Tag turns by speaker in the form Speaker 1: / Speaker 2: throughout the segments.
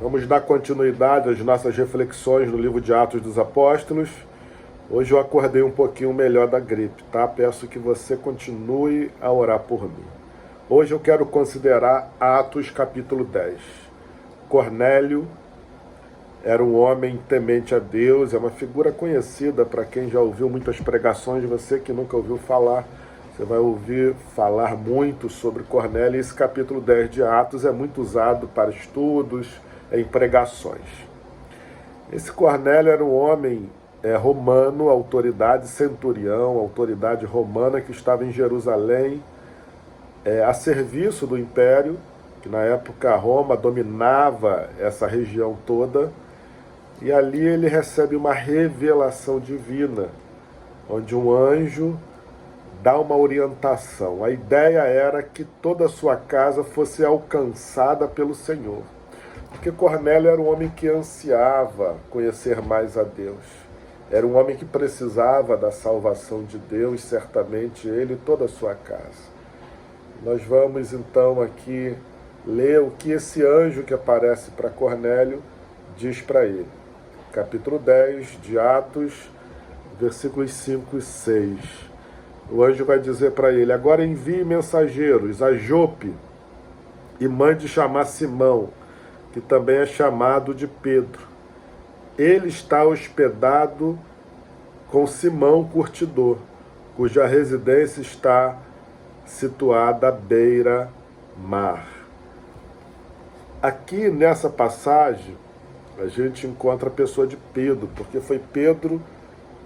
Speaker 1: Vamos dar continuidade às nossas reflexões no livro de Atos dos Apóstolos. Hoje eu acordei um pouquinho melhor da gripe, tá? Peço que você continue a orar por mim. Hoje eu quero considerar Atos capítulo 10. Cornélio era um homem temente a Deus, é uma figura conhecida para quem já ouviu muitas pregações. Você que nunca ouviu falar, você vai ouvir falar muito sobre Cornélio. E esse capítulo 10 de Atos é muito usado para estudos, em pregações. Esse Cornélio era um homem romano, autoridade, centurião, autoridade romana que estava em Jerusalém, a serviço do império, que na época Roma dominava essa região toda, e ali ele recebe uma revelação divina, onde um anjo dá uma orientação. A ideia era que toda a sua casa fosse alcançada pelo Senhor. Porque Cornélio era um homem que ansiava conhecer mais a Deus. Era um homem que precisava da salvação de Deus, certamente ele e toda a sua casa. Nós vamos então aqui ler o que esse anjo que aparece para Cornélio diz para ele. Capítulo 10 de Atos, versículos 5 e 6. O anjo vai dizer para ele: agora envie mensageiros a Jope e mande chamar Simão, que também é chamado de Pedro. Ele está hospedado com Simão curtidor, cuja residência está situada à beira-mar. Aqui nessa passagem, a gente encontra a pessoa de Pedro, porque foi Pedro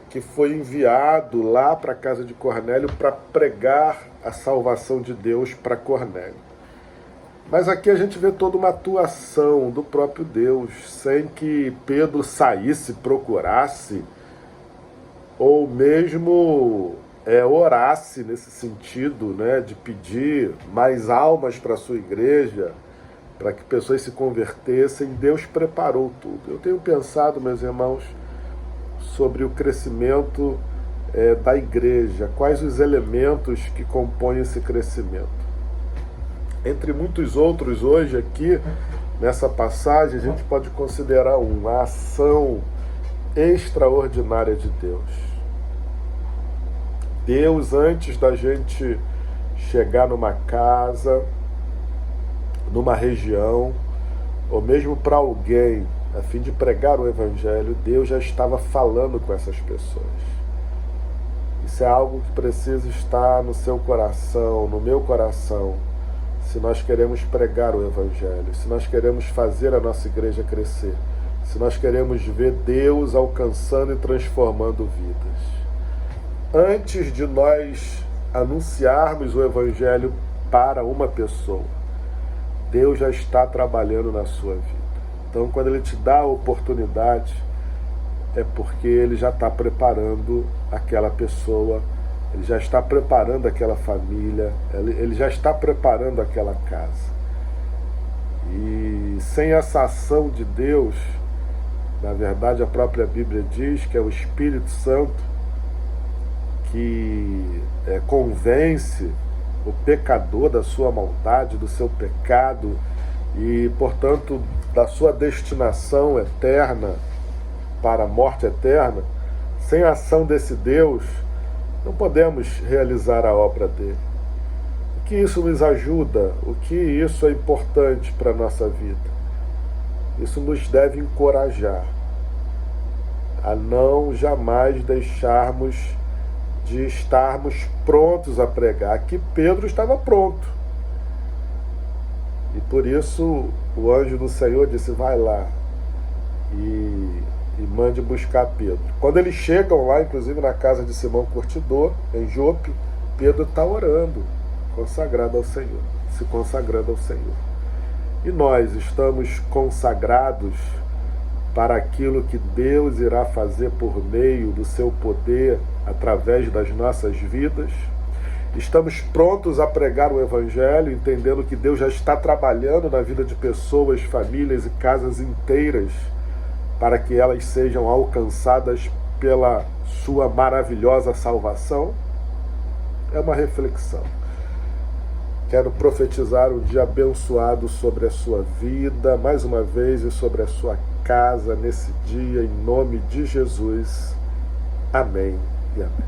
Speaker 1: que foi enviado lá para a casa de Cornélio para pregar a salvação de Deus para Cornélio. Mas aqui a gente vê toda uma atuação do próprio Deus, sem que Pedro saísse, procurasse, ou mesmo orasse nesse sentido, né, de pedir mais almas para a sua igreja, para que pessoas se convertessem. Deus preparou tudo. Eu tenho pensado, meus irmãos, sobre o crescimento da igreja, quais os elementos que compõem esse crescimento. Entre muitos outros, hoje aqui, nessa passagem, a gente pode considerar a ação extraordinária de Deus. Deus, antes da gente chegar numa casa, numa região, ou mesmo para alguém, a fim de pregar o Evangelho, Deus já estava falando com essas pessoas. Isso é algo que precisa estar no seu coração, no meu coração, se nós queremos pregar o Evangelho, se nós queremos fazer a nossa igreja crescer, se nós queremos ver Deus alcançando e transformando vidas. Antes de nós anunciarmos o Evangelho para uma pessoa, Deus já está trabalhando na sua vida. Então, quando Ele te dá a oportunidade, é porque Ele já está preparando aquela pessoa, Ele já está preparando aquela família, Ele já está preparando aquela casa. E sem essa ação de Deus, na verdade a própria Bíblia diz que é o Espírito Santo que convence o pecador da sua maldade, do seu pecado e, portanto, da sua destinação eterna para a morte eterna. Sem a ação desse Deus, não podemos realizar a obra dele. O que isso nos ajuda? O que isso é importante para a nossa vida? Isso nos deve encorajar a não jamais deixarmos de estarmos prontos a pregar. Aqui Pedro estava pronto. E por isso o anjo do Senhor disse: vai lá e mande buscar Pedro. Quando eles chegam lá, inclusive na casa de Simão Curtidor, em Jope, Pedro está orando, consagrado ao Senhor, se consagrando ao Senhor. E nós estamos consagrados para aquilo que Deus irá fazer por meio do seu poder, através das nossas vidas. Estamos prontos a pregar o Evangelho, entendendo que Deus já está trabalhando na vida de pessoas, famílias e casas inteiras, para que elas sejam alcançadas pela sua maravilhosa salvação. É uma reflexão. Quero profetizar um dia abençoado sobre a sua vida, mais uma vez, e sobre a sua casa nesse dia, em nome de Jesus. Amém e amém.